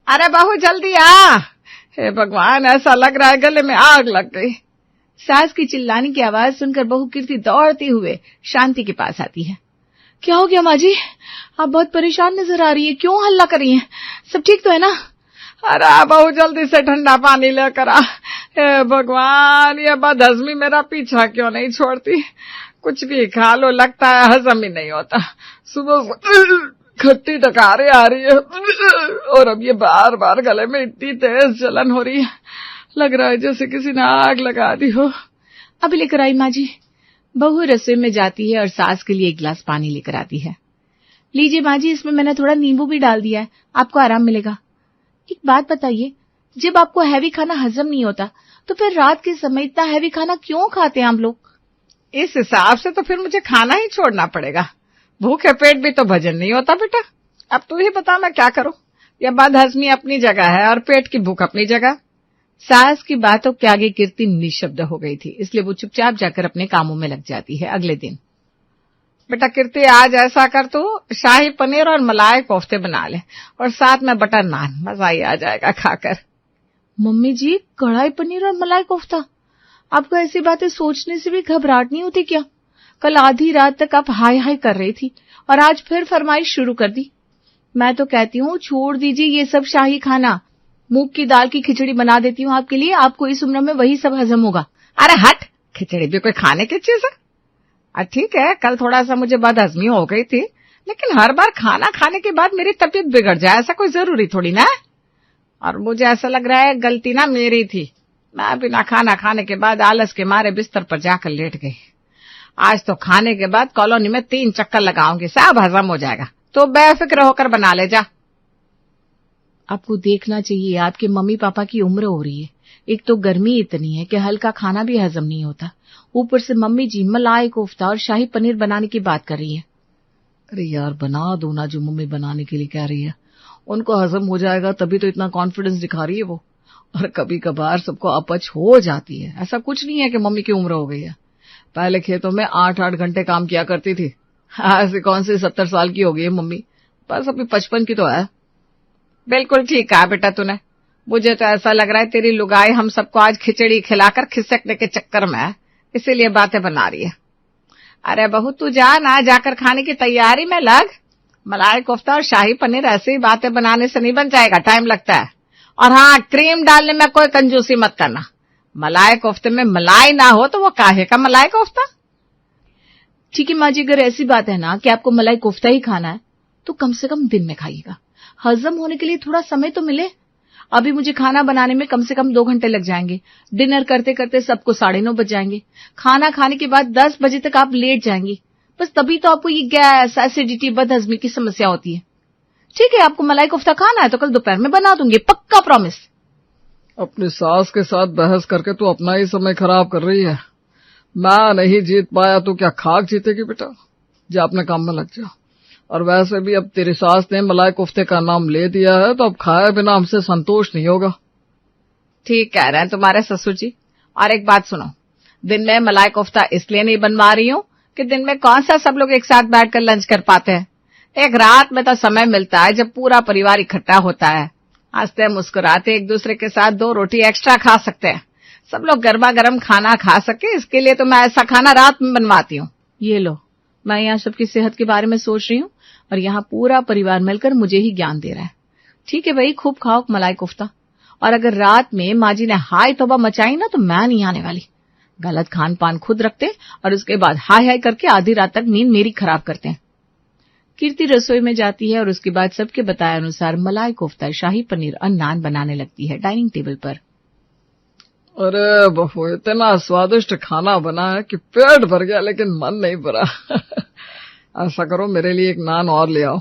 अरे बहू जल्दी आ। हे भगवान, ऐसा लग रहा है गले में आग लग गई। सास की चिल्लाने की आवाज सुनकर बहू कीर्ति दौड़ते हुए शांति के पास आती है। क्या हो गया माँ जी? आप बहुत परेशान नजर आ रही है, क्यों हल्ला कर रही हैं? सब ठीक तो है ना? अरे बहू जल्दी से ठंडा पानी लेकर आ। हे भगवान, ये बदहजमी मेरा पीछा क्यों नहीं छोड़ती। कुछ भी खा लो, लगता है हजम ही नहीं होता। सुबह खट्टी डकारे आ रही है और अब ये बार बार गले में इतनी तेज जलन हो रही है, लग रहा है जैसे किसी ने आग लगा दी हो। अभी लेकर आई माँ जी। बहू रसोई में जाती है और सास के लिए एक गिलास पानी लेकर आती है। लीजिए माँ जी, इसमें मैंने थोड़ा नींबू भी डाल दिया है, आपको आराम मिलेगा। एक बात बताइए, जब आपको हैवी खाना हजम नहीं होता तो फिर रात के समय इतना हैवी खाना क्यों खाते हैं आप लोग? इस हिसाब से तो फिर मुझे खाना ही छोड़ना पड़ेगा। भूखे पेट भी तो भजन नहीं होता बेटा। अब तू ही बता मैं क्या करूं। यह बदहजमी अपनी जगह है और पेट की भूख अपनी जगह। सास की बातों के आगे कीर्ति निशब्द हो गई थी, इसलिए वो चुपचाप जाकर अपने कामों में लग जाती है। अगले दिन, बेटा कीर्ति, आज ऐसा कर तू शाही पनीर और मलाई कोफ्ते बना ले और साथ में बटर नान, मजा ही आ जाएगा खाकर। मम्मी जी, कढ़ाई पनीर और मलाई कोफ्ता? आपको ऐसी बातें सोचने से भी घबराहट नहीं होती क्या? कल आधी रात तक आप हाय हाय कर रही थी और आज फिर फरमाइश शुरू कर दी। मैं तो कहती हूँ छोड़ दीजिए ये सब शाही खाना। मूंग की दाल की खिचड़ी बना देती हूँ आपके लिए, आपको इस उम्र में वही सब हजम होगा। अरे हट, खिचड़ी भी कोई खाने की चीज है? ठीक है, कल थोड़ा सा मुझे बदहजमी हो गई थी, लेकिन हर बार खाना खाने के बाद मेरी तबीयत बिगड़ जाए ऐसा कोई जरूरी थोड़ी ना है। और मुझे ऐसा लग रहा है गलती ना मेरी थी। मैं बिना खाना खाने के बाद आलस के मारे बिस्तर पर जाकर लेट गई। आज तो खाने के बाद कॉलोनी में 3 चक्कर लगाऊंगी, सब हजम हो जाएगा। तो बेफिक्र होकर बना ले जा। आपको देखना चाहिए, आपके मम्मी पापा की उम्र हो रही है। एक तो गर्मी इतनी है कि हल्का खाना भी हजम नहीं होता, ऊपर से मम्मी जी मलाई कोफ्ता और शाही पनीर बनाने की बात कर रही है। अरे यार, बना दो ना जो मम्मी बनाने के लिए कह रही है। उनको हजम हो जाएगा तभी तो इतना कॉन्फिडेंस दिखा रही है वो। और कभी कभार सबको अपच हो जाती है, ऐसा कुछ नहीं है कि मम्मी की उम्र हो गई है। पहले खेतों में 8-8 घंटे काम किया करती थी, ऐसे कौन से 70 साल की हो गई है मम्मी, बस अभी 55 की तो है। बिल्कुल ठीक कहा बेटा तूने। मुझे तो ऐसा लग रहा है तेरी लुगाई हम सबको आज खिचड़ी खिलाकर खिसकने के चक्कर में है, इसीलिए बातें बना रही है। अरे बहू तू जा ना, जाकर खाने की तैयारी में लग। मलाई कोफ्ता और शाही पनीर ऐसी बातें बनाने से नहीं बन जाएगा, टाइम लगता है। और हाँ, क्रीम डालने में कोई कंजूसी मत करना। मलाई कोफ्ते में मलाई ना हो तो वो काहे का मलाई कोफ्ता। ठीक है माँ जी, अगर ऐसी बात है ना कि आपको मलाई कोफ्ता ही खाना है तो कम से कम दिन में खाइएगा, हजम होने के लिए थोड़ा समय तो मिले। अभी मुझे खाना बनाने में कम से कम 2 घंटे लग जाएंगे, डिनर करते करते सबको 9:30 बज जाएंगे, खाना खाने के बाद 10 बजे तक आप लेट जाएंगी। बस तभी तो आपको ये गैस, एसिडिटी, बदहजमी की समस्या होती है। ठीक है, आपको मलाई कोफ्ता खाना है तो कल दोपहर में बना दूंगी, पक्का प्रॉमिस। अपनी सास के साथ बहस करके तू अपना ही समय खराब कर रही है। मैं नहीं जीत पाया तो क्या खाक जीतेगी बेटा। जा अपने काम में लग जा। और वैसे भी अब तेरी सास ने मलाई कोफ्ते का नाम ले दिया है तो अब खाए बिना हमसे संतोष नहीं होगा। ठीक कह रहे हैं तुम्हारे ससुर जी। और एक बात सुनो, दिन में मलाई कोफ्ता इसलिए नहीं बनवा रही हूँ कि दिन में कौन सा सब लोग एक साथ बैठकर लंच कर पाते हैं। एक रात में तो समय मिलता है जब पूरा परिवार इकट्ठा होता है, हंसते मुस्कुराते एक दूसरे के साथ 2 रोटी एक्स्ट्रा खा सकते हैं, सब लोग गर्मा गर्म खाना खा सके, इसके लिए तो मैं ऐसा खाना रात में बनवाती हूँ। ये लो, मैं यहाँ सबकी सेहत के बारे में सोच रही हूँ और यहाँ पूरा परिवार मिलकर मुझे ही ज्ञान दे रहा है। ठीक है भाई, खूब खाओ मलाई कोफ्ता। और अगर रात में माँ जी ने हाय तौबा मचाई ना तो मैं नहीं आने वाली। गलत खान पान खुद रखते और उसके बाद हाय हाय करके आधी रात तक नींद मेरी खराब करते हैं। कीर्ति रसोई में जाती है और उसके बाद सबके बताए अनुसार मलाई कोफ्ता, शाही पनीर और नान बनाने लगती है डाइनिंग टेबल पर। अरे बहू, इतना स्वादिष्ट खाना बना है कि पेट भर गया लेकिन मन नहीं भरा। ऐसा करो, मेरे लिए एक नान और ले आओ।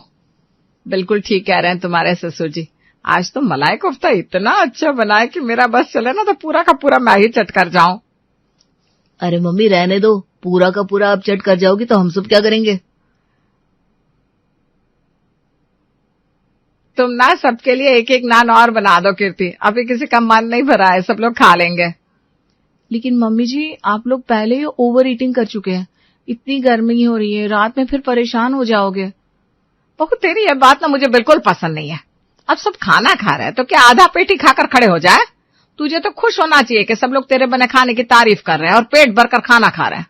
बिल्कुल ठीक कह रहे हैं तुम्हारे ससुर जी। आज तो मलाई कोफ्ता इतना अच्छा बना है कि मेरा बस चले ना तो पूरा का पूरा मैं ही चट कर जाऊं। अरे मम्मी रहने दो, पूरा का पूरा आप चट कर जाओगी तो हम सब क्या करेंगे। तुम ना सबके लिए एक एक नान और बना दो कीर्ति, अभी किसी का मन नहीं भरा है, सब लोग खा लेंगे। लेकिन मम्मी जी, आप लोग पहले ही ओवर ईटिंग कर चुके हैं, इतनी गर्मी हो रही है, रात में फिर परेशान हो जाओगे। बहू तेरी ये बात ना मुझे बिल्कुल पसंद नहीं है। अब सब खाना खा रहे हैं तो क्या आधा पेट ही खाकर खड़े हो जाए? तुझे तो खुश होना चाहिए कि सब लोग तेरे बने खाने की तारीफ कर रहे हैं और पेट भरकर खाना खा रहे हैं।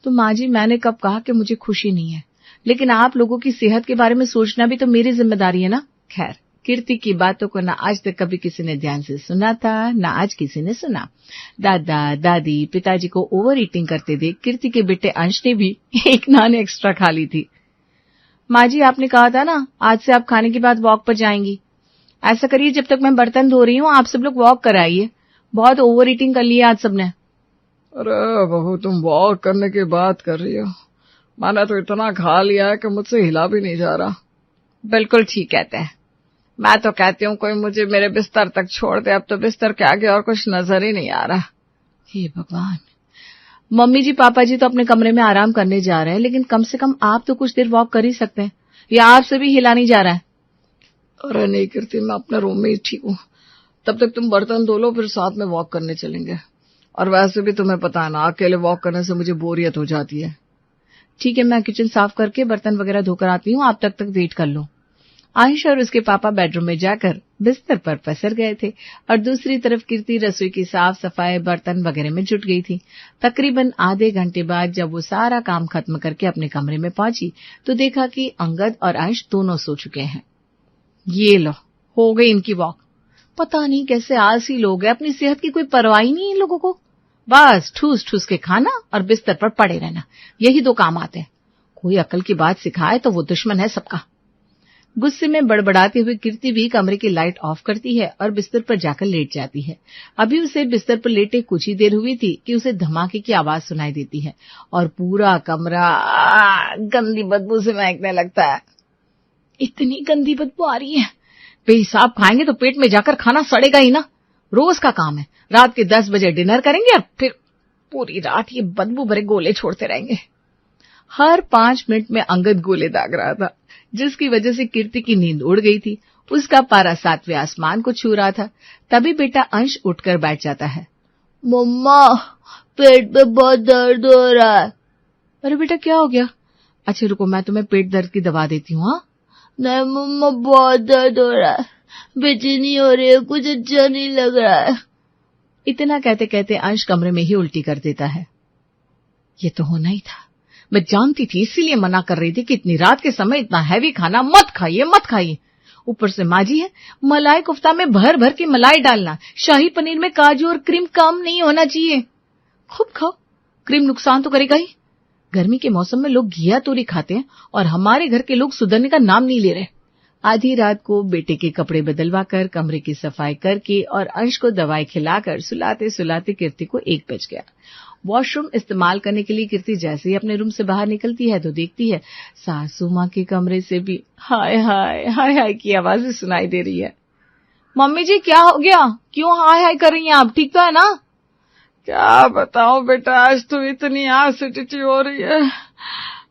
तो माँ जी, मैंने कब कहा कि मुझे खुशी नहीं है? लेकिन आप लोगों की सेहत के बारे में सोचना भी तो मेरी जिम्मेदारी है ना। खैर, कीर्ति की बातों को न आज तक कभी किसी ने ध्यान से सुना था, न आज किसी ने सुना। दादा दादी पिताजी को ओवर ईटिंग करते देख कीर्ति के बेटे अंश ने भी एक नान एक्स्ट्रा खा ली थी। माँ जी, आपने कहा था ना आज से आप खाने के बाद वॉक पर जाएंगी। ऐसा करिए, जब तक मैं बर्तन धो रही हूँ आप सब लोग वॉक कराइए। बहुत ओवर ईटिंग कर ली है आज सबने। अरे बहू, तुम वॉक करने की बात कर रही हो? मैंने तो इतना खा लिया है कि मुझसे हिला भी नहीं जा रहा। बिल्कुल ठीक कहते हैं। मैं तो कहती हूँ कोई मुझे मेरे बिस्तर तक छोड़ दे, अब तो बिस्तर के आगे और कुछ नजर ही नहीं आ रहा। हे भगवान। मम्मी जी पापा जी तो अपने कमरे में आराम करने जा रहे हैं, लेकिन कम से कम आप तो कुछ देर वॉक कर ही सकते हैं, या आपसे भी हिला नहीं जा रहा है? अरे नहीं कीर्ति, मैं अपने रूम में ही ठीक हूँ। तब तक तुम बर्तन धो लो, फिर साथ में वॉक करने चलेंगे। और वैसे भी तुम्हें पता है ना, अकेले वॉक करने से मुझे बोरियत हो जाती है। ठीक है, मैं किचन साफ करके बर्तन वगैरह धोकर आती हूँ, आप तक वेट कर लो। आयुष और उसके पापा बेडरूम में जाकर बिस्तर पर पसर गए थे और दूसरी तरफ कीर्ति रसोई की साफ सफाई बर्तन वगैरह में जुट गई थी। तकरीबन आधे घंटे बाद जब वो सारा काम खत्म करके अपने कमरे में पहुंची तो देखा कि अंगद और अंश दोनों सो चुके हैं। ये लो, हो गई इनकी वॉक। पता नहीं कैसे आलसी लोग हैं, अपनी सेहत की कोई परवाह ही नहीं इन लोगों को। बस ठूस ठूस के खाना और बिस्तर पर पड़े रहना, यही दो काम आते हैं। कोई अकल की बात सिखाए तो वो दुश्मन है सबका। गुस्से में बड़बड़ाते हुए कीर्ति भी कमरे की लाइट ऑफ करती है और बिस्तर पर जाकर लेट जाती है। अभी उसे बिस्तर पर लेटे कुछ ही देर हुई थी कि उसे धमाके की आवाज सुनाई देती है और पूरा कमरा गंदी बदबू से महकने लगता है। इतनी गंदी बदबू आ रही है, बेहिसाब खाएंगे तो पेट में जाकर खाना सड़ेगा ही ना। रोज का काम है, रात के 10 बजे डिनर करेंगे और फिर पूरी रात ये बदबू भरे गोले छोड़ते रहेंगे। हर 5 मिनट में अंगद गोले दाग रहा था, जिसकी वजह से कीर्ति की नींद उड़ गई थी। उसका पारा 7वें आसमान को छू रहा था। तभी बेटा अंश उठकर बैठ जाता है। मम्मा, पेट में बहुत दर्द हो रहा है। अरे बेटा, क्या हो गया? अच्छा रुको, मैं तुम्हें पेट दर्द की दवा देती हूँ। हाँ? नहीं मम्मा, बहुत दर्द हो रहा है, बेचैनी हो रही है, कुछ अच्छा नहीं लग रहा है। इतना कहते कहते अंश कमरे में ही उल्टी कर देता है। ये तो होना ही था, मैं जानती थी, इसीलिए मना कर रही थी कि इतनी रात के समय इतना हैवी खाना मत खाइए, मत खाइए। ऊपर से माँ जी है, मलाई कोफ्ता में भर भर के मलाई डालना, शाही पनीर में काजू और क्रीम कम नहीं होना चाहिए। खूब खाओ, क्रीम नुकसान तो करेगा ही। गर्मी के मौसम में लोग घिया तोरी खाते हैं और हमारे घर के लोग सुधरने का नाम नहीं ले रहे। आधी रात को बेटे के कपड़े बदलवा कर, कमरे की सफाई करके और अंश को दवाई खिलाकर सुलाते सुलाते कीर्ति को 1 बज गया। वॉशरूम इस्तेमाल करने के लिए कीर्ति जैसे ही अपने रूम से बाहर निकलती है तो देखती है सासू माँ के कमरे से भी हाय हाय हाय हाय की आवाजें सुनाई दे रही है। मम्मी जी, क्या हो गया? क्यों हाय हाय कर रही हैं आप? ठीक तो है ना? क्या बताओ बेटा, आज तो इतनी एसिडिटी हो रही है,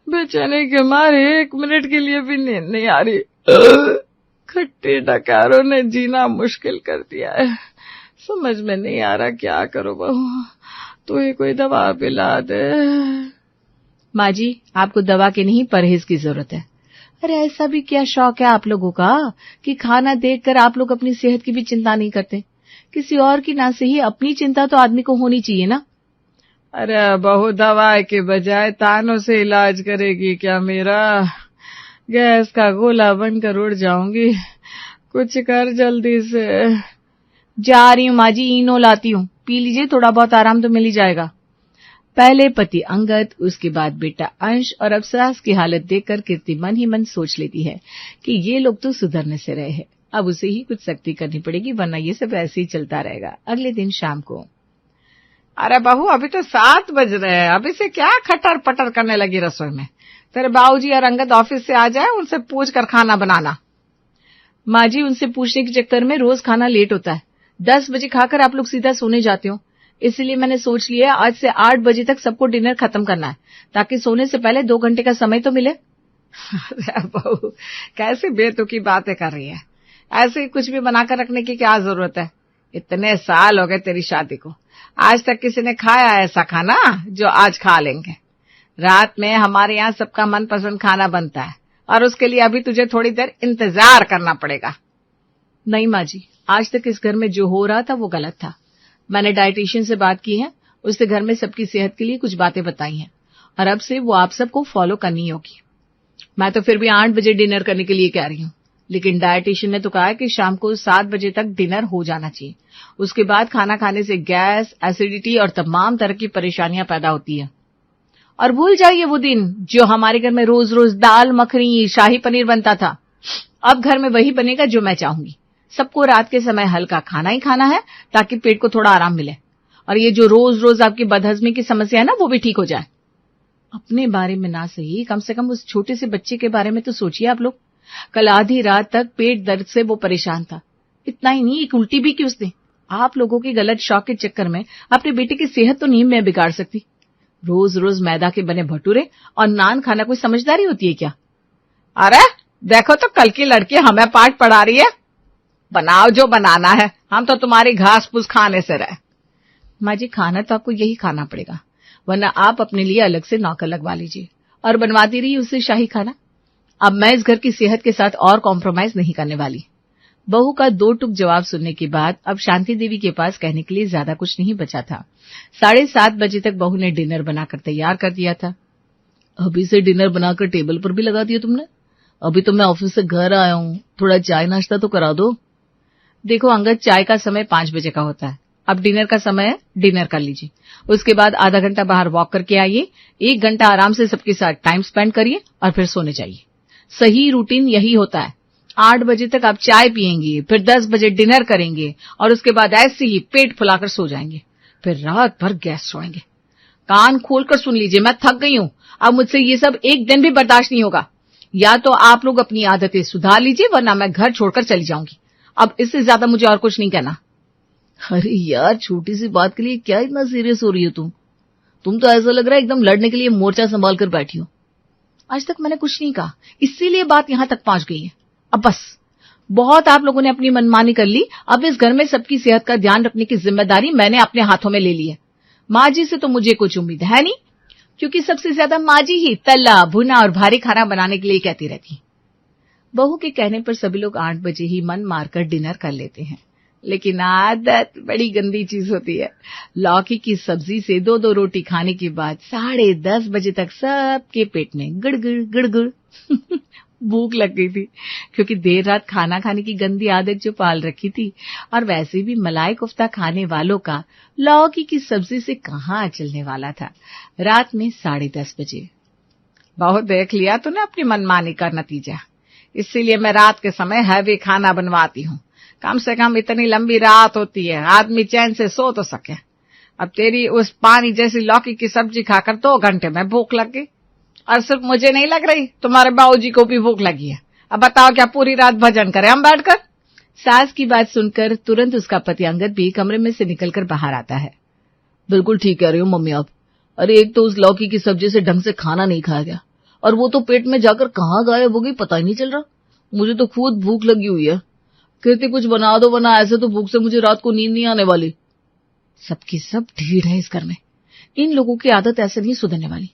बेचैनी के मारे 1 मिनट के लिए भी नींद नहीं आ रही। खट्टे डकारों ने जीना मुश्किल कर दिया है। समझ में नहीं आ रहा क्या करो बहू, तो ही कोई दवा पिला दे। माँ जी, आपको दवा की नहीं, परहेज की जरूरत है। अरे ऐसा भी क्या शौक है आप लोगों का कि खाना देखकर आप लोग अपनी सेहत की भी चिंता नहीं करते? किसी और की ना सही, अपनी चिंता तो आदमी को होनी चाहिए ना। अरे बहू, दवाई के बजाय तानों से इलाज करेगी क्या मेरा? गैस का गोला बनकर उड़ जाऊंगी, कुछ कर जल्दी से। जा रही हूँ माँ जी, इनो लाती हूँ, पी लीजिए, थोड़ा बहुत आराम तो मिल ही जाएगा। पहले पति अंगद, उसके बाद बेटा अंश और अब सास की हालत देखकर कीर्ति मन ही मन सोच लेती है कि ये लोग तो सुधरने से रहे हैं, अब उसे ही कुछ सख्ती करनी पड़ेगी, वरना ये सब ऐसे ही चलता रहेगा। अगले दिन शाम को, अरे बहू, अभी तो 7 बज रहे हैं, अभी से क्या खटर पटर करने लगी रसोई में? तेरे बाबूजी और अंगद ऑफिस से आ जाए, उनसे पूछ कर खाना बनाना। माँ जी, उनसे पूछने के चक्कर में रोज खाना लेट होता है। 10 बजे खाकर आप लोग सीधा सोने जाते हो, इसलिए मैंने सोच लिया है आज से 8 बजे तक सबको डिनर खत्म करना है, ताकि सोने से पहले 2 घंटे का समय तो मिले। अरे बहू, कैसी बेतुकी बातें कर रही है? ऐसे कुछ भी बनाकर रखने की क्या जरूरत है? इतने साल हो गए तेरी शादी को, आज तक किसी ने खाया ऐसा खाना जो आज खा लेंगे? रात में हमारे यहाँ सबका मनपसंद खाना बनता है और उसके लिए अभी तुझे थोड़ी देर इंतजार करना पड़ेगा। नहीं माँ जी, आज तक इस घर में जो हो रहा था वो गलत था। मैंने डाइटिशियन से बात की है, उससे घर में सबकी सेहत के लिए कुछ बातें बताई हैं और अब से वो आप सबको फॉलो करनी होगी। मैं तो फिर भी 8 बजे डिनर करने के लिए कह रही हूँ, लेकिन डाइटिशियन ने तो कहा है कि शाम को 7 बजे तक डिनर हो जाना चाहिए। उसके बाद खाना खाने से गैस, एसिडिटी और तमाम तरह की परेशानियां पैदा होती है। और भूल जाइए वो दिन जो हमारे घर में रोज रोज दाल मखनी, शाही पनीर बनता था। अब घर में वही बनेगा जो मैं चाहूंगी। सबको रात के समय हल्का खाना ही खाना है ताकि पेट को थोड़ा आराम मिले और ये जो रोज रोज आपकी बदहजमी की समस्या है ना, वो भी ठीक हो जाए। अपने बारे में ना सही, कम से कम उस छोटे से बच्चे के बारे में तो सोचिए आप लोग। कल आधी रात तक पेट दर्द से वो परेशान था। इतना ही नहीं, एक उल्टी भी की उसने। आप लोगों की गलत शौक के चक्कर में अपने बेटे की सेहत तो नहीं मैं बिगाड़ सकती। रोज रोज मैदा के बने भटूरे और नान खाना कोई समझदारी होती है क्या? अरे देखो तो कल की लड़की हमें पाठ पढ़ा रही है। बनाओ जो बनाना है, हम तो तुम्हारी घास फूस खाने से रहे। माँ जी, खाना तो आपको यही खाना पड़ेगा, वरना आप अपने लिए अलग से नौकर लगवा लीजिए और बनवाती रहिए उससे शाही खाना। अब मैं इस घर की सेहत के साथ और कॉम्प्रोमाइज नहीं करने वाली। बहू का 2 टुक जवाब सुनने के बाद अब शांति देवी के पास कहने के लिए ज्यादा कुछ नहीं बचा था। 7:30 बजे तक बहू ने डिनर बनाकर तैयार कर दिया था। अभी से डिनर बनाकर टेबल पर भी लगा दिया तुमने? अभी तो मैं ऑफिस से घर आया हूँ, थोड़ा चाय नाश्ता तो करा दो। देखो अंगद, चाय का समय 5 बजे का होता है। अब डिनर का समय है, डिनर कर लीजिए। उसके बाद आधा घंटा बाहर वॉक करके आइए, 1 घंटा आराम से सबके साथ टाइम स्पेंड करिए और फिर सोने जाइए। सही रूटीन यही होता है। 8 बजे तक आप चाय पियेंगे, फिर 10 बजे डिनर करेंगे और उसके बाद ऐसे ही पेट फुलाकर सो जाएंगे, फिर रात भर गैस सोएंगे। कान खोलकर सुन लीजिए, मैं थक गई हूं। अब मुझसे ये सब एक दिन भी बर्दाश्त नहीं होगा। या तो आप लोग अपनी आदतें सुधार लीजिए, वरना मैं घर छोड़कर चली जाऊंगी। अब इससे ज्यादा मुझे और कुछ नहीं कहना। अरे यार, छोटी सी बात के लिए क्या इतना सीरियस हो रही हो तुम तो ऐसा लग रहा है एकदम लड़ने के लिए मोर्चा संभाल कर बैठी हो। आज तक मैंने कुछ नहीं कहा, इसीलिए बात यहां तक पहुंच गई है। अब बस, बहुत आप लोगों ने अपनी मनमानी कर ली। अब इस घर में सबकी सेहत का ध्यान रखने की जिम्मेदारी मैंने अपने हाथों में ले ली है। माँ जी से तो मुझे कुछ उम्मीद है नहीं, क्योंकि सबसे ज्यादा माँ जी ही तला भुना और भारी खाना बनाने के लिए कहती रहती। बहू के कहने पर सभी लोग 8 बजे ही मन मारकर डिनर कर लेते हैं, लेकिन आदत बड़ी गंदी चीज होती है। लौकी की सब्जी से 2-2 रोटी खाने के बाद 10:30 बजे तक सबके पेट में गुड़गुड़ गुड़गुड़ भूख लग गई थी, क्योंकि देर रात खाना खाने की गंदी आदत जो पाल रखी थी। और वैसे भी मलाई कोफ्ता खाने वालों का लौकी की सब्जी से कहाँ चलने वाला था। रात में 10:30 बजे। बहुत देख लिया तूने अपनी मनमानी का नतीजा। इसीलिए मैं रात के समय हैवी खाना बनवाती हूँ। कम से कम इतनी लंबी रात होती है, आदमी चैन से सो तो सके। अब तेरी उस पानी जैसी लौकी की सब्जी खाकर 2 घंटे में भूख लग गई। और सिर्फ मुझे नहीं लग रही, तुम्हारे बाबूजी को भी भूख लगी है। अब बताओ, क्या पूरी रात भजन करें हम बैठकर? सास की बात सुनकर तुरंत उसका पति अंगद भी कमरे में से निकलकर बाहर आता है। बिल्कुल ठीक कह रही हो मम्मी आप। अरे एक तो उस लौकी की सब्जी से ढंग से खाना नहीं खाया गया, और वो तो पेट में जाकर कहाँ गायब हो गई पता ही नहीं चल रहा। मुझे तो खुद भूख लगी हुई है। कहते कुछ बना दो, वरना ऐसे तो भूख से मुझे रात को नींद नहीं आने वाली। सबकी सब ढीठ है इस घर में। इन लोगों की आदत ऐसे नहीं सुधरने वाली।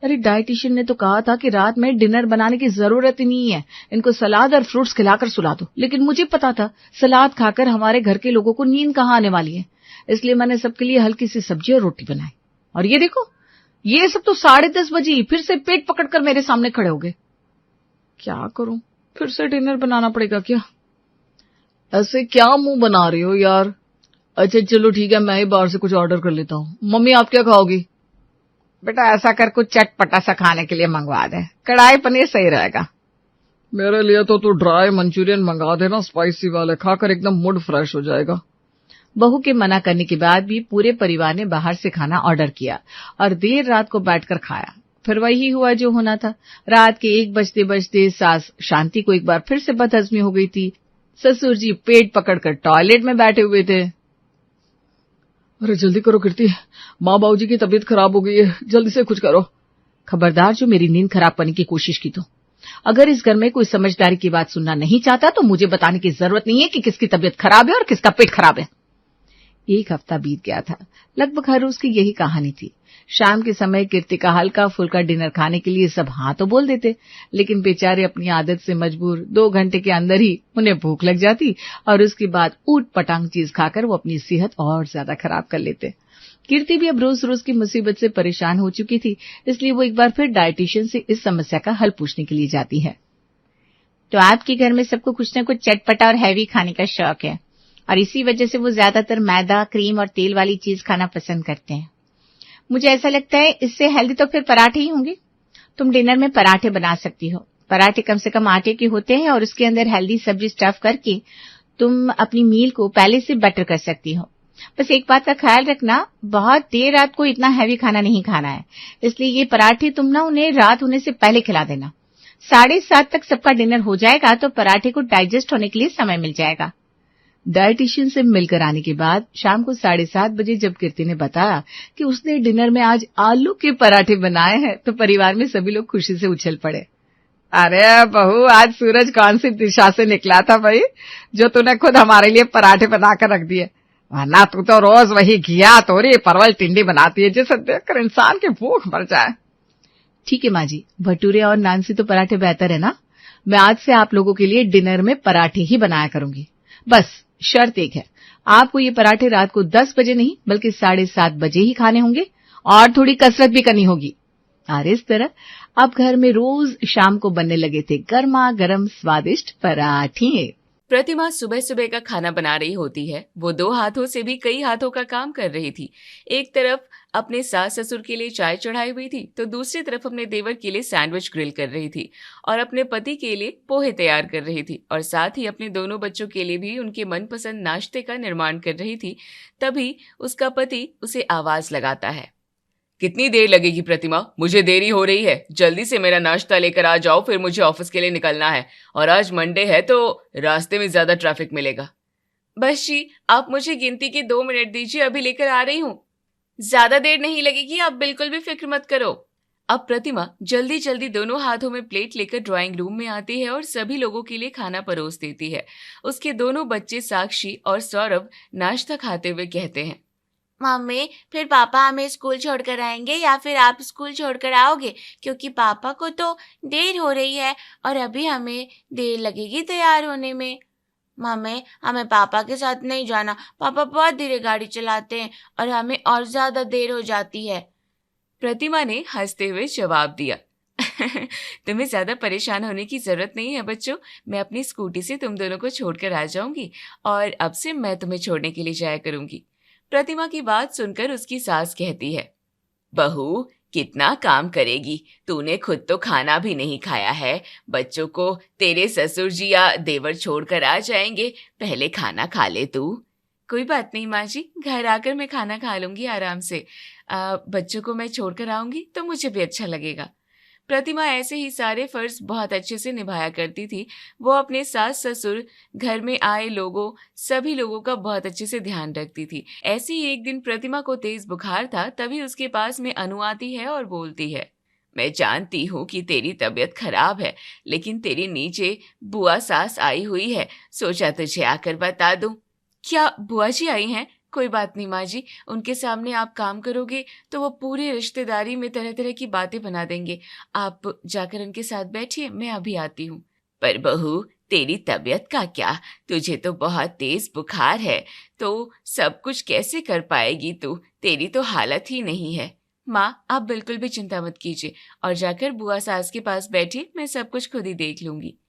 अरे डाइटिशियन ने तो कहा था कि रात में डिनर बनाने की जरूरत ही नहीं है, इनको सलाद और फ्रूट्स खिलाकर सुला दो। लेकिन मुझे पता था सलाद खाकर हमारे घर के लोगों को नींद कहाँ आने वाली है, इसलिए मैंने सबके लिए हल्की सी सब्जी और रोटी बनाई। और ये देखो, ये सब तो 10:30 बजे फिर से पेट पकड़कर मेरे सामने खड़े हो गए। क्या करूं, फिर से डिनर बनाना पड़ेगा क्या? ऐसे क्या मुंह बना रही हो यार? अच्छा चलो ठीक है, मैं ही बाहर से कुछ ऑर्डर कर लेता हूँ। मम्मी आप क्या खाओगी? बेटा ऐसा कर, कुछ चटपटा सा खाने के लिए मंगवा दे। कढ़ाई पनीर सही रहेगा। मेरे लिए तो तू ड्राई मंचूरियन मंगा देना, स्पाइसी वाले, खाकर एकदम मूड फ्रेश हो जाएगा। बहू के मना करने के बाद भी पूरे परिवार ने बाहर से खाना ऑर्डर किया और देर रात को बैठकर खाया। फिर वही हुआ जो होना था। रात के 1 बजते बजते सास शांति को एक बार फिर से बदहजमी हो गई थी। ससुर जी पेट पकड़कर टॉयलेट में बैठे हुए थे। अरे जल्दी करो कीर्ति, माँ बाबूजी की तबीयत खराब हो गई है, जल्दी से कुछ करो। खबरदार जो मेरी नींद खराब करने की कोशिश की तो। अगर इस घर में कोई समझदारी की बात सुनना नहीं चाहता तो मुझे बताने की जरूरत नहीं है कि किसकी तबीयत खराब है और किसका पेट खराब है। एक हफ्ता बीत गया था। लगभग हर रोज की यही कहानी थी। शाम के समय कीर्ति का हल्का फुल्का डिनर खाने के लिए सब हाँ तो बोल देते, लेकिन बेचारे अपनी आदत से मजबूर 2 घंटे के अंदर ही उन्हें भूख लग जाती और उसके बाद ऊट पटांग चीज खाकर वो अपनी सेहत और ज्यादा खराब कर लेते। कीर्ति भी अब रोज रोज की मुसीबत से परेशान हो चुकी थी, इसलिए वो एक बार फिर डाइटिशियन से इस समस्या का हल पूछने के लिए जाती है। तो आपके घर में सबको कुछ न कुछ चटपटा और हैवी खाने का शौक है और इसी वजह से वो ज्यादातर मैदा, क्रीम और तेल वाली चीज खाना पसंद करते हैं। मुझे ऐसा लगता है इससे हेल्दी तो फिर पराठे ही होंगे। तुम डिनर में पराठे बना सकती हो। पराठे कम से कम आटे के होते हैं और उसके अंदर हेल्दी सब्जी स्टफ करके तुम अपनी मील को पहले से बेटर कर सकती हो। बस एक बात का ख्याल रखना, बहुत देर रात को इतना हैवी खाना नहीं खाना है, इसलिए ये पराठे तुम ना उन्हें रात होने से पहले खिला देना। 7:30 तक सबका डिनर हो जाएगा तो पराठे को डाइजेस्ट होने के लिए समय मिल जाएगा। डाइटिशियन से मिलकर आने के बाद शाम को 7:30 बजे जब कीर्ति ने बताया कि उसने डिनर में आज आलू के पराठे बनाए हैं तो परिवार में सभी लोग खुशी से उछल पड़े। अरे बहू, आज सूरज कौन सी दिशा से निकला था भाई, जो तूने खुद हमारे लिए पराठे बनाकर रख दिए। वरना तू तो रोज वही घिया तोरी परवल टिंडी बनाती है, जिसे देखकर इंसान की भूख मर जाए। ठीक है माँ जी, भटूरे और नान से तो पराठे बेहतर है ना। मैं आज से आप लोगों के लिए डिनर में पराठे ही बनाया करूंगी। बस शर्त एक है, आपको ये पराठे रात को 10 बजे नहीं बल्कि 7:30 बजे ही खाने होंगे और थोड़ी कसरत भी करनी होगी। और इस तरह अब घर में रोज शाम को बनने लगे थे गर्मा गर्म स्वादिष्ट पराठे। प्रतिमा सुबह सुबह का खाना बना रही होती है। वो 2 हाथों से भी कई हाथों का काम कर रही थी। एक तरफ अपने सास ससुर के लिए चाय चढ़ाई हुई थी तो दूसरी तरफ अपने देवर के लिए सैंडविच ग्रिल कर रही थी और अपने पति के लिए पोहे तैयार कर रही थी और साथ ही अपने दोनों बच्चों के लिए भी उनके मनपसंद नाश्ते का निर्माण कर रही थी। तभी उसका पति उसे आवाज लगाता है, कितनी देर लगेगी प्रतिमा? मुझे देरी हो रही है, जल्दी से मेरा नाश्ता लेकर आ जाओ, फिर मुझे ऑफिस के लिए निकलना है और आज मंडे है तो रास्ते में ज्यादा ट्रैफिक मिलेगा। बस जी, आप मुझे गिनती के 2 मिनट दीजिए, अभी लेकर आ रही हूँ। ज्यादा देर नहीं लगेगी, आप बिल्कुल भी फिक्र मत करो। अब प्रतिमा जल्दी जल्दी दोनों हाथों में प्लेट लेकर ड्राइंग रूम में आती है और सभी लोगों के लिए खाना परोस देती है। उसके दोनों बच्चे साक्षी और सौरभ नाश्ता खाते हुए कहते हैं, मम्मी, फिर पापा हमें स्कूल छोड़कर आएंगे या फिर आप स्कूल छोड़कर आओगे? क्योंकि पापा को तो देर हो रही है और अभी हमें देर लगेगी तैयार होने में। मम्मी, हमें पापा के साथ नहीं जाना, पापा बहुत धीरे गाड़ी चलाते हैं और हमें और ज्यादा देर हो जाती है। प्रतिमा ने हंसते हुए जवाब दिया, तुम्हें ज्यादा परेशान होने की जरूरत नहीं है बच्चों, मैं अपनी स्कूटी से तुम दोनों को छोड़कर आ जाऊंगी और अब से मैं तुम्हें छोड़ने के लिए जाया करूंगी। प्रतिमा की बात सुनकर उसकी सास कहती है, बहू कितना काम करेगी, तूने खुद तो खाना भी नहीं खाया है, बच्चों को तेरे ससुर जी या देवर छोड़कर आ जाएंगे, पहले खाना खा ले तू। कोई बात नहीं माँ जी, घर आकर मैं खाना खा लूंगी आराम से। बच्चों को मैं छोड़कर आऊंगी तो मुझे भी अच्छा लगेगा। प्रतिमा ऐसे ही सारे फर्ज बहुत अच्छे से निभाया करती थी। वो अपने सास ससुर, घर में आए लोगों, सभी लोगों का बहुत अच्छे से ध्यान रखती थी। ऐसे ही एक दिन प्रतिमा को तेज बुखार था, तभी उसके पास में अनु आती है और बोलती है, मैं जानती हूँ कि तेरी तबीयत खराब है, लेकिन तेरी नीचे बुआ सास आई हुई है, सोचा तुझे आकर बता दूं। क्या बुआ जी आई हैं? कोई बात नहीं माँ जी, उनके सामने आप काम करोगे तो वो पूरी रिश्तेदारी में तरह तरह की बातें बना देंगे। आप जाकर उनके साथ बैठिए, मैं अभी आती हूँ। पर बहू, तेरी तबीयत का क्या? तुझे तो बहुत तेज बुखार है, तो सब कुछ कैसे कर पाएगी तू? तेरी तो हालत ही नहीं है। माँ, आप बिल्कुल भी चिंता मत कीजिए और जाकर बुआ सास के पास बैठिए, मैं सब कुछ खुद ही देख लूंगी।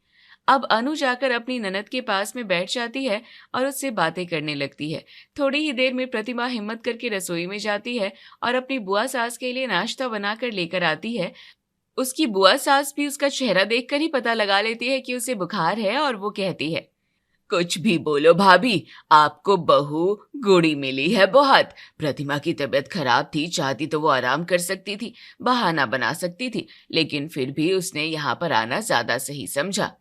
अब अनु जाकर अपनी ननद के पास में बैठ जाती है और उससे बातें करने लगती है। थोड़ी ही देर में प्रतिमा हिम्मत करके रसोई में जाती है और अपनी बुआ सास के लिए नाश्ता बनाकर लेकर आती है। उसकी बुआ सास भी उसका चेहरा देखकर ही पता लगा लेती है कि उसे बुखार है और वो कहती है, कुछ भी बोलो भाभी, आपको बहू गुड़ी मिली है बहुत। प्रतिमा की तबीयत खराब थी, चाहती तो वो आराम कर सकती थी, बहाना बना सकती थी, लेकिन फिर भी उसने यहाँ पर आना ज्यादा सही समझा।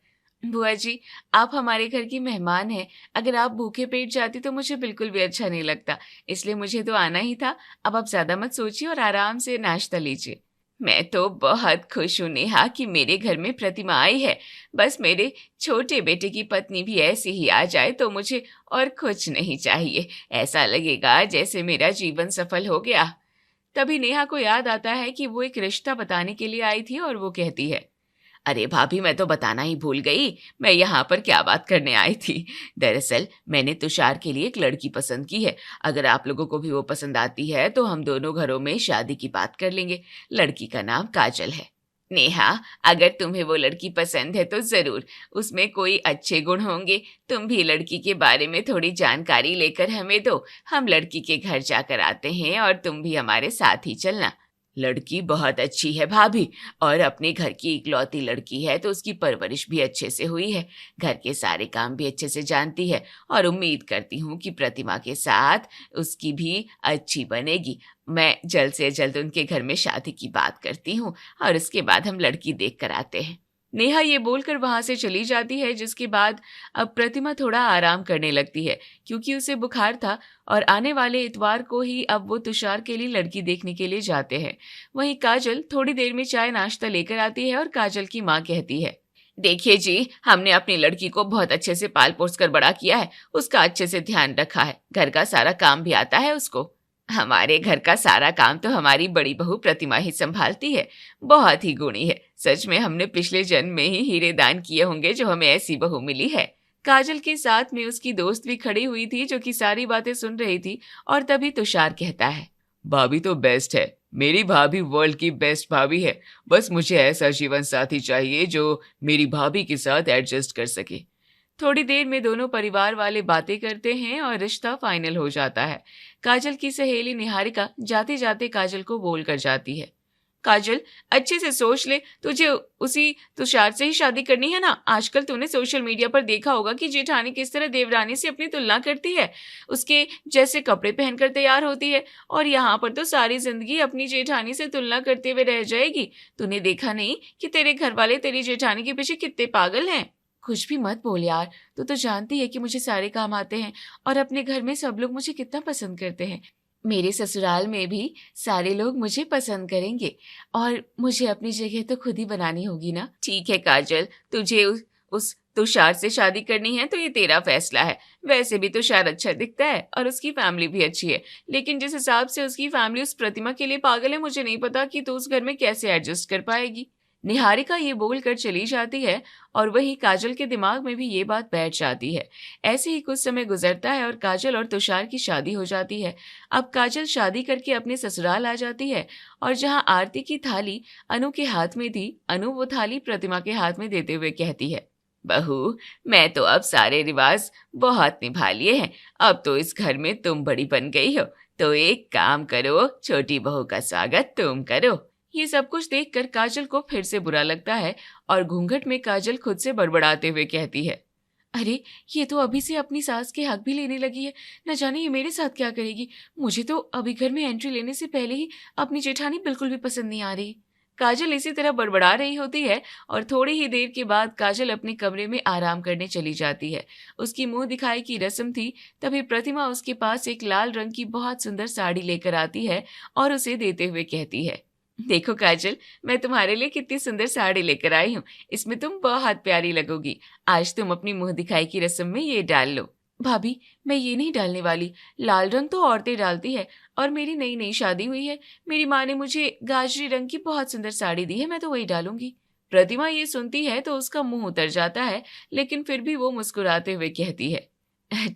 बुआ जी, आप हमारे घर की मेहमान हैं, अगर आप भूखे पेट जाती तो मुझे बिल्कुल भी अच्छा नहीं लगता, इसलिए मुझे तो आना ही था। अब आप ज्यादा मत सोचिए और आराम से नाश्ता लीजिए। मैं तो बहुत खुश हूँ नेहा कि मेरे घर में प्रतिमा आई है। बस मेरे छोटे बेटे की पत्नी भी ऐसी ही आ जाए तो मुझे और कुछ नहीं चाहिए। ऐसा लगेगा जैसे मेरा जीवन सफल हो गया। तभी नेहा को याद आता है कि वो एक रिश्ता बताने के लिए आई थी और वो कहती है, अरे भाभी, मैं तो बताना ही भूल गई, मैं यहाँ पर क्या बात करने आई थी। दरअसल मैंने तुषार के लिए एक लड़की पसंद की है। अगर आप लोगों को भी वो पसंद आती है तो हम दोनों घरों में शादी की बात कर लेंगे। लड़की का नाम काजल है। नेहा, अगर तुम्हें वो लड़की पसंद है तो जरूर उसमें कोई अच्छे गुण होंगे। तुम भी लड़की के बारे में थोड़ी जानकारी लेकर हमें दो। हम लड़की के घर जाकर आते हैं और तुम भी हमारे साथ ही चलना। लड़की बहुत अच्छी है भाभी, और अपने घर की इकलौती लड़की है तो उसकी परवरिश भी अच्छे से हुई है। घर के सारे काम भी अच्छे से जानती है और उम्मीद करती हूँ कि प्रतिमा के साथ उसकी भी अच्छी बनेगी। मैं जल्द से जल्द उनके घर में शादी की बात करती हूँ और उसके बाद हम लड़की देख कर आते हैं। नेहा ये बोलकर वहां से चली जाती है, जिसके बाद अब प्रतिमा थोड़ा आराम करने लगती है क्योंकि उसे बुखार था और आने वाले इतवार को ही अब वो तुषार के लिए लड़की देखने के लिए जाते हैं। वहीं काजल थोड़ी देर में चाय नाश्ता लेकर आती है और काजल की माँ कहती है, देखिए जी, हमने अपनी लड़की को बहुत अच्छे से पाल पोस कर बड़ा किया है। उसका अच्छे से ध्यान रखा है। घर का सारा काम भी आता है उसको। हमारे घर का सारा काम तो हमारी बड़ी बहू प्रतिमा ही संभालती है। बहुत ही गुणी है। सच में हमने पिछले जन्म में ही हीरे दान किए होंगे जो हमें ऐसी बहू मिली है। काजल के साथ में उसकी दोस्त भी खड़ी हुई थी जो कि सारी बातें सुन रही थी। और तभी तुषार कहता है, भाभी तो बेस्ट है। मेरी भाभी वर्ल्ड की बेस्ट भाभी है। बस मुझे ऐसा जीवन साथी चाहिए जो मेरी भाभी के साथ एडजस्ट कर सके। थोड़ी देर में दोनों परिवार वाले बातें करते हैं और रिश्ता फाइनल हो जाता है। काजल की सहेली निहारिका जाते जाते काजल को बोल कर जाती है, काजल, अच्छे से सोच ले, तुझे उसी तुषार से ही शादी करनी है ना। आजकल तूने सोशल मीडिया पर देखा होगा कि जेठानी किस तरह देवरानी से अपनी तुलना करती है, उसके जैसे कपड़े पहनकर तैयार होती है, और यहाँ पर तो सारी जिंदगी अपनी जेठानी से तुलना करते हुए रह जाएगी। तूने देखा नहीं कि तेरे घर वाले तेरी जेठानी के पीछे कितने पागल हैं। कुछ भी मत बोल यार, तू तो जानती है कि मुझे सारे काम आते हैं और अपने घर में सब लोग मुझे कितना पसंद करते हैं। मेरे ससुराल में भी सारे लोग मुझे पसंद करेंगे और मुझे अपनी जगह तो खुद ही बनानी होगी ना। ठीक है काजल, तुझे उस तुषार से शादी करनी है तो ये तेरा फैसला है। वैसे भी तुषार अच्छा दिखता है और उसकी फैमिली भी अच्छी है, लेकिन जिस हिसाब से उसकी फैमिली उस प्रतिमा के लिए पागल है, मुझे नहीं पता कि तू उस घर में कैसे एडजस्ट कर पाएगी। निहारिका ये बोलकर चली जाती है और वहीं काजल के दिमाग में भी ये बात बैठ जाती है। ऐसे ही कुछ समय गुजरता है और काजल और तुषार की शादी हो जाती है। अब काजल शादी करके अपने ससुराल आ जाती है और जहां आरती की थाली अनु के हाथ में थी, अनु वो थाली प्रतिमा के हाथ में देते हुए कहती है, बहू, मैं तो अब सारे रिवाज बहुत निभा लिए हैं। अब तो इस घर में तुम बड़ी बन गई हो, तो एक काम करो, छोटी बहू का स्वागत तुम करो। ये सब कुछ देखकर काजल को फिर से बुरा लगता है और घूंघट में काजल खुद से बड़बड़ाते हुए कहती है, अरे ये तो अभी से अपनी सास के हक भी लेने लगी है। न जाने ये मेरे साथ क्या करेगी। मुझे तो अभी घर में एंट्री लेने से पहले ही अपनी जेठानी बिल्कुल भी पसंद नहीं आ रही। काजल इसी तरह बड़बड़ा रही होती है और थोड़ी ही देर के बाद काजल अपने कमरे में आराम करने चली जाती है। उसकी मुंह दिखाई की रस्म थी, तभी प्रतिमा उसके पास एक लाल रंग की बहुत सुंदर साड़ी लेकर आती है और उसे देते हुए कहती है, देखो काजल, मैं तुम्हारे लिए कितनी सुंदर साड़ी लेकर आई हूँ। इसमें तुम बहुत प्यारी लगोगी। आज तुम अपनी मुंह दिखाई की रस्म में ये डाल लो। भाभी, मैं ये नहीं डालने वाली। लाल रंग तो औरतें डालती है और मेरी नई नई शादी हुई है। मेरी माँ ने मुझे गाजरी रंग की बहुत सुंदर साड़ी दी है, मैं तो वही डालूंगी। प्रतिमा ये सुनती है तो उसका मुंह उतर जाता है, लेकिन फिर भी वो मुस्कुराते हुए कहती है,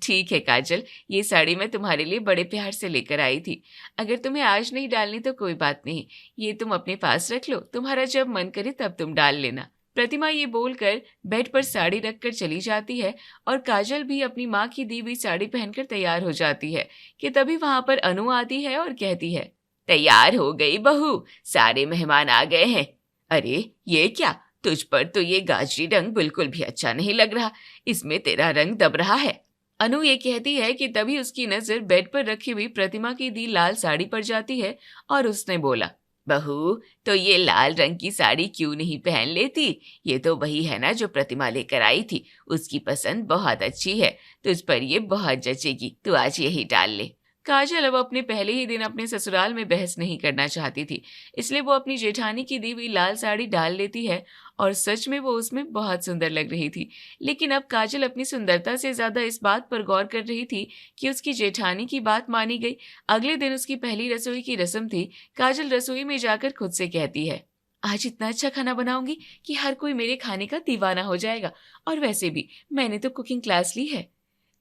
ठीक है काजल, ये साड़ी मैं तुम्हारे लिए बड़े प्यार से लेकर आई थी। अगर तुम्हें आज नहीं डालनी तो कोई बात नहीं, ये तुम अपने पास रख लो। तुम्हारा जब मन करे तब तुम डाल लेना। प्रतिमा ये बोलकर बेड पर साड़ी रखकर चली जाती है और काजल भी अपनी माँ की दी हुई साड़ी पहनकर तैयार हो जाती है कि तभी वहां पर अनु आती है और कहती है, तैयार हो गई बहू, सारे मेहमान आ गए हैं। अरे ये क्या, तुझ पर तो ये गाजरी रंग बिल्कुल भी अच्छा नहीं लग रहा, इसमें तेरा रंग दब रहा है। अनु ये कहती है कि तभी उसकी नजर बेड पर रखी हुई प्रतिमा की दी लाल साड़ी पर जाती है और उसने बोला, बहू, तो ये लाल रंग की साड़ी क्यों नहीं पहन लेती? ये तो वही है ना जो प्रतिमा लेकर आई थी। उसकी पसंद बहुत अच्छी है, तुझ पर ये बहुत जचेगी, तू आज यही डाल ले। काजल अब अपने पहले ही दिन अपने ससुराल में बहस नहीं करना चाहती थी, इसलिए वो अपनी जेठानी की दी हुई लाल साड़ी डाल लेती है और सच में वो उसमें बहुत सुंदर लग रही थी। लेकिन अब काजल अपनी सुंदरता से ज्यादा इस बात पर गौर कर रही थी कि उसकी जेठानी की बात मानी गई। अगले दिन उसकी पहली रसोई की रस्म थी। काजल रसोई में जाकर खुद से कहती है, आज इतना अच्छा खाना बनाऊंगी कि हर कोई मेरे खाने का दीवाना हो जाएगा, और वैसे भी मैंने तो कुकिंग क्लास ली है।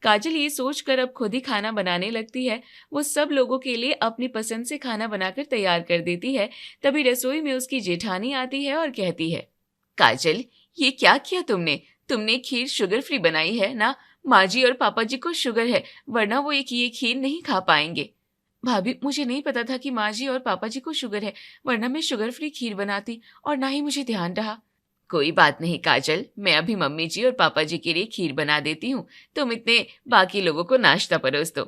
काजल ये सोचकर अब खुद ही खाना बनाने लगती है। वो सब लोगों के लिए अपनी पसंद से खाना बनाकर तैयार कर देती है। तभी रसोई में उसकी जेठानी आती है और कहती है, काजल, ये क्या किया तुमने? तुमने खीर शुगर फ्री बनाई है ना? माँ जी और पापा जी को शुगर है, वरना वो ये खीर नहीं खा पाएंगे। भाभी, मुझे नहीं पता था कि माँ जी और पापा जी को शुगर है, वरना मैं शुगर फ्री खीर बनाती और ना ही मुझे ध्यान रहा। कोई बात नहीं काजल, मैं अभी मम्मी जी और पापा जी के लिए खीर बना देती हूँ, तुम इतने बाकी लोगों को नाश्ता परोस दो।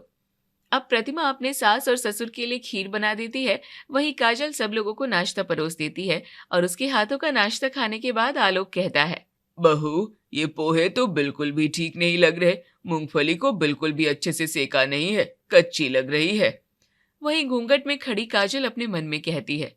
अब प्रतिमा अपने सास और ससुर के लिए खीर बना देती है, वहीं काजल सब लोगों को नाश्ता परोस देती है। और उसके हाथों का नाश्ता खाने के बाद आलोक कहता है, बहू, ये पोहे तो बिल्कुल भी ठीक नहीं लग रहे, मूंगफली को बिल्कुल भी अच्छे से सेका नहीं है, कच्ची लग रही है। वहीं घूंघट में खड़ी काजल अपने मन में कहती है,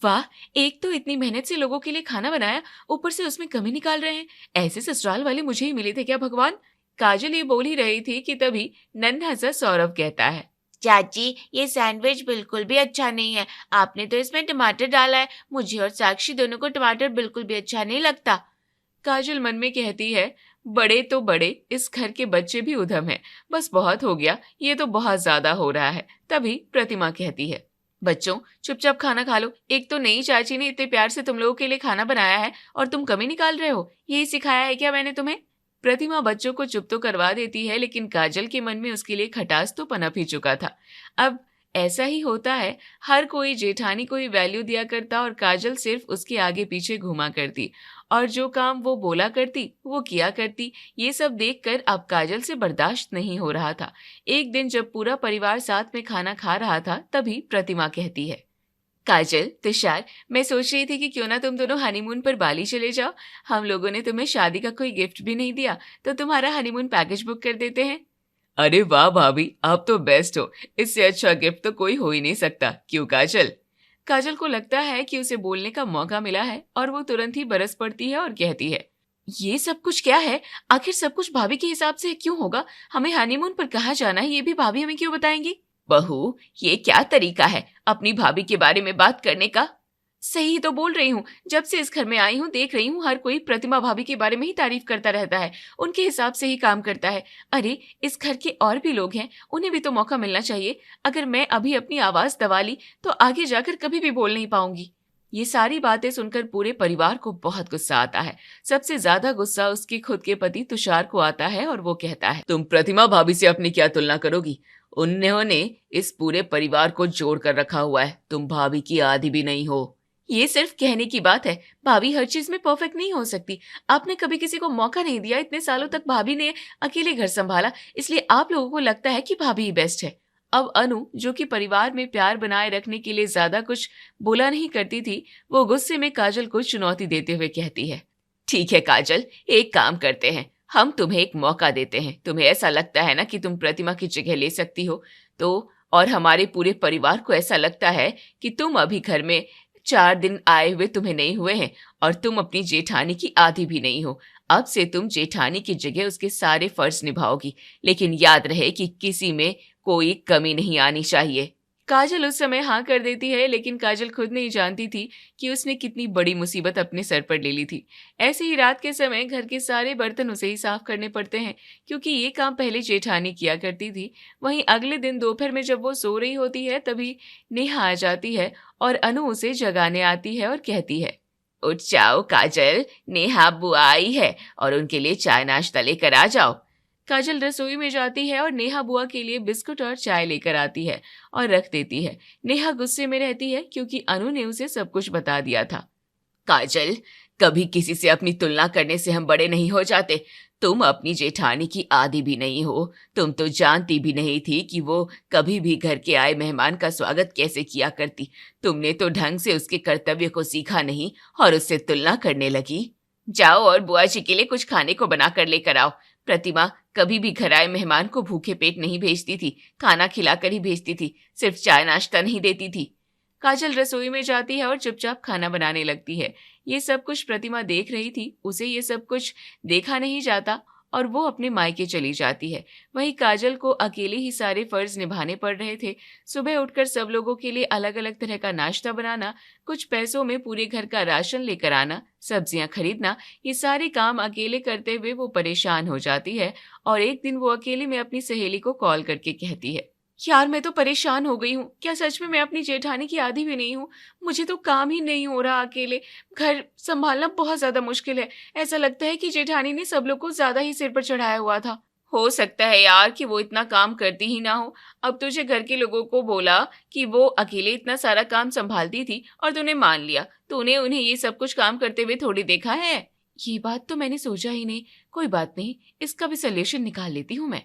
वाह, एक तो इतनी मेहनत से लोगों के लिए खाना बनाया, ऊपर से उसमें कमी निकाल रहे हैं। ऐसे ससुराल वाले मुझे ही मिले थे क्या भगवान? काजल ये बोल ही रही थी कि तभी नन्हा सा सौरभ कहता है, चाची, ये सैंडविच बिल्कुल भी अच्छा नहीं है। आपने तो इसमें टमाटर डाला है। मुझे और साक्षी दोनों को टमाटर बिल्कुल भी अच्छा नहीं लगता। काजल मन में कहती है, बड़े तो बड़े, इस घर के बच्चे भी उधम है, बस बहुत हो गया, ये तो बहुत ज्यादा हो रहा है। तभी प्रतिमा कहती है, बच्चों चुपचाप खाना खा लो, एक तो नई चाची ने इतने प्यार से तुम लोगों के लिए खाना बनाया है और तुम कमी निकाल रहे हो। यही सिखाया है क्या मैंने तुम्हें? प्रतिमा बच्चों को चुप तो करवा देती है, लेकिन काजल के मन में उसके लिए खटास तो पनप ही चुका था। अब ऐसा ही होता है, हर कोई जेठानी को ही वैल्यू दिया करता और काजल सिर्फ उसके आगे पीछे घूमा करती और जो काम वो बोला करती वो किया करती। ये सब देखकर अब काजल से बर्दाश्त नहीं हो रहा था। एक दिन जब पूरा परिवार साथ में खाना खा रहा था, तभी प्रतिमा कहती है, काजल, तुषार, मैं सोच रही थी कि क्यों ना तुम दोनों हनीमून पर बाली चले जाओ। हम लोगों ने तुम्हें शादी का कोई गिफ्ट भी नहीं दिया, तो तुम्हारा हनीमून पैकेज बुक कर देते हैं। अरे वाह भाभी, आप तो बेस्ट हो, इससे अच्छा गिफ्ट तो कोई हो ही नहीं सकता, क्यों काजल? काजल को लगता है कि उसे बोलने का मौका मिला है और वो तुरंत ही बरस पड़ती है और कहती है, ये सब कुछ क्या है? आखिर सब कुछ भाभी के हिसाब से क्यों होगा? हमें हनीमून पर कहाँ जाना है, ये भी भाभी हमें क्यों बताएंगी? बहू, ये क्या तरीका है अपनी भाभी के बारे में बात करने का? सही ही तो बोल रही हूँ, जब से इस घर में आई हूँ देख रही हूँ हर कोई प्रतिमा भाभी के बारे में ही तारीफ करता रहता है, उनके हिसाब से ही काम करता है। अरे, इस घर के और भी लोग हैं, उन्हें भी तो मौका मिलना चाहिए। अगर मैं अभी अपनी आवाज दबा ली तो आगे जाकर कभी भी बोल नहीं पाऊंगी। ये सारी बातें सुनकर पूरे परिवार को बहुत गुस्सा आता है। सबसे ज्यादा गुस्सा उसके खुद के पति तुषार को आता है और वो कहता है, तुम प्रतिमा भाभी से अपनी क्या तुलना करोगी? उन्होंने इस पूरे परिवार को जोड़ कर रखा हुआ है, तुम भाभी की आधी भी नहीं हो। ये सिर्फ कहने की बात है, भाभी हर चीज में परफेक्ट नहीं हो सकती। आपने कभी किसी को मौका नहीं दिया, इतने सालों तक भाभी ने अकेले घर संभाला, इसलिए आप लोगों को लगता है कि भाभी ही बेस्ट है। अब अनु, जो कि परिवार में प्यार बनाए रखने के लिए ज्यादा कुछ बोला नहीं करती थी, वो गुस्से में काजल को चुनौती देते हुए कहती है, ठीक है काजल, एक काम करते हैं, हम तुम्हें एक मौका देते हैं। तुम्हें ऐसा लगता है ना कि तुम प्रतिमा की जगह ले सकती हो, तो और हमारे पूरे परिवार को ऐसा लगता है कि तुम अभी घर में 4 दिन आए हुए तुम्हें नहीं हुए हैं और तुम अपनी जेठानी की आधी भी नहीं हो। अब से तुम जेठानी की जगह उसके सारे फर्ज निभाओगी, लेकिन याद रहे कि किसी में कोई कमी नहीं आनी चाहिए। काजल उस समय हाँ कर देती है, लेकिन काजल खुद नहीं जानती थी कि उसने कितनी बड़ी मुसीबत अपने सर पर ले ली थी। ऐसे ही रात के समय घर के सारे बर्तन उसे ही साफ करने पड़ते हैं, क्योंकि ये काम पहले जेठानी किया करती थी। वहीं अगले दिन दोपहर में जब वो सो रही होती है, तभी नेहा आ जाती है और अनु उसे जगाने आती है और कहती है, उठ जाओ काजल, नेहा बुआ आई है और उनके लिए चाय नाश्ता लेकर आ जाओ। काजल रसोई में जाती है और नेहा बुआ के लिए बिस्कुट और चाय लेकर आती है और रख देती है। नेहा गुस्से में रहती है क्योंकि अनु ने उसे सब कुछ बता दिया था। काजल, कभी किसी से अपनी तुलना करने से हम बड़े नहीं हो जाते। तुम अपनी जेठानी की आधी भी नहीं हो। तुम तो जानती भी नहीं थी कि वो कभी भी घर के आए मेहमान का स्वागत कैसे किया करती। तुमने तो ढंग से उसके कर्तव्य को सीखा नहीं और उससे तुलना करने लगी। जाओ और बुआ जी के लिए कुछ खाने को बना कर लेकर आओ। प्रतिमा, कभी भी घर आए मेहमान को भूखे पेट नहीं भेजती थी, खाना खिलाकर ही भेजती थी, सिर्फ चाय नाश्ता नहीं देती थी। काजल रसोई में जाती है और चुपचाप खाना बनाने लगती है। ये सब कुछ प्रतिमा देख रही थी, उसे ये सब कुछ देखा नहीं जाता और वो अपने मायके चली जाती है। वहीं काजल को अकेले ही सारे फर्ज निभाने पड़ रहे थे। सुबह उठकर सब लोगों के लिए अलग अलग तरह का नाश्ता बनाना, कुछ पैसों में पूरे घर का राशन लेकर आना, सब्जियां खरीदना, ये सारे काम अकेले करते हुए वो परेशान हो जाती है। और एक दिन वो अकेले में अपनी सहेली को कॉल करके कहती है, यार मैं तो परेशान हो गई हूँ। क्या सच में मैं अपनी जेठानी की आधी भी नहीं हूँ? मुझे तो काम ही नहीं हो रहा, अकेले घर संभालना बहुत ज्यादा मुश्किल है। ऐसा लगता है कि जेठानी ने सब लोग को ज्यादा ही सिर पर चढ़ाया हुआ था। हो सकता है यार कि वो इतना काम करती ही ना हो। अब तुझे घर के लोगों को बोला कि वो अकेले इतना सारा काम संभालती थी और तूने मान लिया। तूने उन्हें ये सब कुछ काम करते हुए थोड़ी देखा है? ये बात तो मैंने सोचा ही नहीं। कोई बात नहीं, इसका भी सॉल्यूशन निकाल लेती हूँ मैं।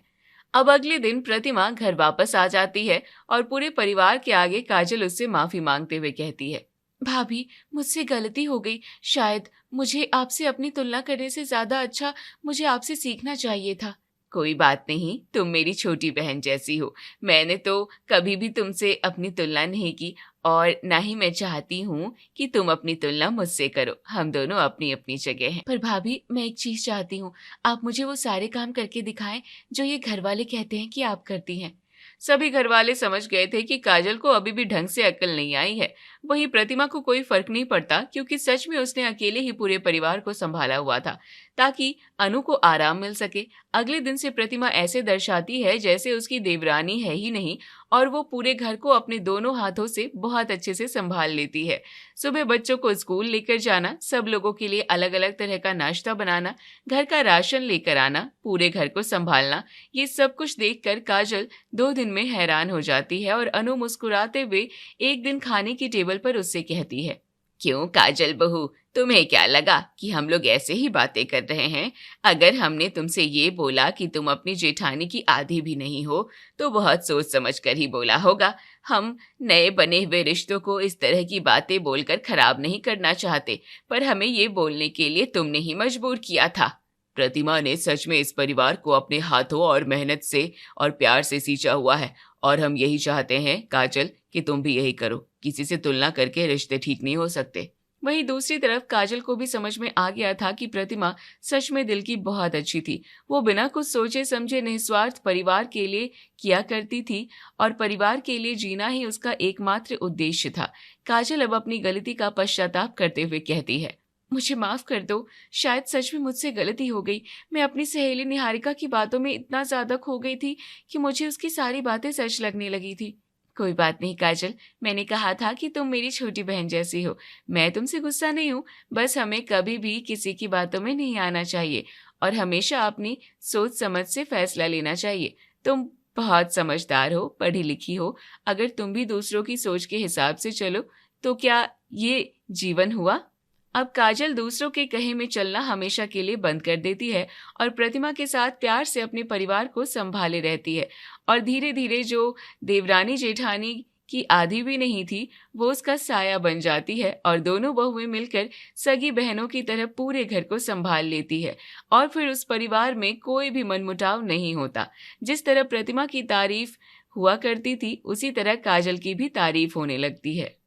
अब अगले दिन प्रतिमा घर वापस आ जाती है और पूरे परिवार के आगे काजल उससे माफी मांगते हुए कहती है, भाभी मुझसे गलती हो गई। शायद मुझे आपसे अपनी तुलना करने से ज्यादा अच्छा मुझे आपसे सीखना चाहिए था। कोई बात नहीं, तुम मेरी छोटी बहन जैसी हो। मैंने तो कभी भी तुमसे अपनी तुलना नहीं की और ना ही मैं चाहती हूँ कि तुम अपनी तुलना मुझसे करो। हम दोनों अपनी अपनी जगह हैं। पर भाभी मैं एक चीज चाहती हूँ, आप मुझे वो सारे काम करके दिखाएं जो ये घर वाले कहते हैं कि आप करती हैं। सभी घर वाले समझ गए थे कि काजल को अभी भी ढंग से अक्ल नहीं आई है। वहीं प्रतिमा को कोई फर्क नहीं पड़ता, क्योंकि सच में उसने अकेले ही पूरे परिवार को संभाला हुआ था ताकि अनु को आराम मिल सके। अगले दिन से प्रतिमा ऐसे दर्शाती है जैसे उसकी देवरानी है ही नहीं और वो पूरे घर को अपने दोनों हाथों से बहुत अच्छे से संभाल लेती है। सुबह बच्चों को स्कूल लेकर जाना, सब लोगों के लिए अलग अलग तरह का नाश्ता बनाना, घर का राशन लेकर आना, पूरे घर को संभालना, ये सब कुछ देखकर काजल 2 दिन में हैरान हो जाती है और अनु मुस्कुराते हुए एक दिन खाने की टेबल पर उससे कहती है, क्यों काजल बहू, तुम्हें क्या लगा कि हम लोग ऐसे ही बातें कर रहे हैं? अगर हमने तुमसे ये बोला कि तुम अपनी जेठानी की आधी भी नहीं हो तो बहुत सोच समझ कर ही बोला होगा। हम नए बने हुए रिश्तों को इस तरह की बातें बोलकर खराब नहीं करना चाहते, पर हमें ये बोलने के लिए तुमने ही मजबूर किया था। प्रतिमा ने सच में इस परिवार को अपने हाथों और मेहनत से और प्यार से सींचा हुआ है और हम यही चाहते हैं काजल कि तुम भी यही करो। किसी से तुलना करके रिश्ते ठीक नहीं हो सकते। वहीं दूसरी तरफ काजल को भी समझ में आ गया था कि प्रतिमा सच में दिल की बहुत अच्छी थी। वो बिना कुछ सोचे समझे निस्वार्थ परिवार के लिए किया करती थी और परिवार के लिए जीना ही उसका एकमात्र उद्देश्य था। काजल अब अपनी गलती का पश्चाताप करते हुए कहती है, मुझे माफ कर दो, शायद सच में मुझसे गलती हो गई। मैं अपनी सहेली निहारिका की बातों में इतना ज्यादा खो गई थी कि मुझे उसकी सारी बातें सच लगने लगी थी। कोई बात नहीं काजल, मैंने कहा था कि तुम मेरी छोटी बहन जैसी हो। मैं तुमसे गुस्सा नहीं हूँ, बस हमें कभी भी किसी की बातों में नहीं आना चाहिए और हमेशा अपनी सोच समझ से फैसला लेना चाहिए। तुम बहुत समझदार हो, पढ़ी लिखी हो। अगर तुम भी दूसरों की सोच के हिसाब से चलो तो क्या ये जीवन हुआ? अब काजल दूसरों के कहे में चलना हमेशा के लिए बंद कर देती है और प्रतिमा के साथ प्यार से अपने परिवार को संभाले रहती है और धीरे धीरे जो देवरानी जेठानी की आधी भी नहीं थी वो उसका साया बन जाती है और दोनों बहुएं मिलकर सगी बहनों की तरह पूरे घर को संभाल लेती है और फिर उस परिवार में कोई भी मनमुटाव नहीं होता। जिस तरह प्रतिमा की तारीफ हुआ करती थी उसी तरह काजल की भी तारीफ होने लगती है।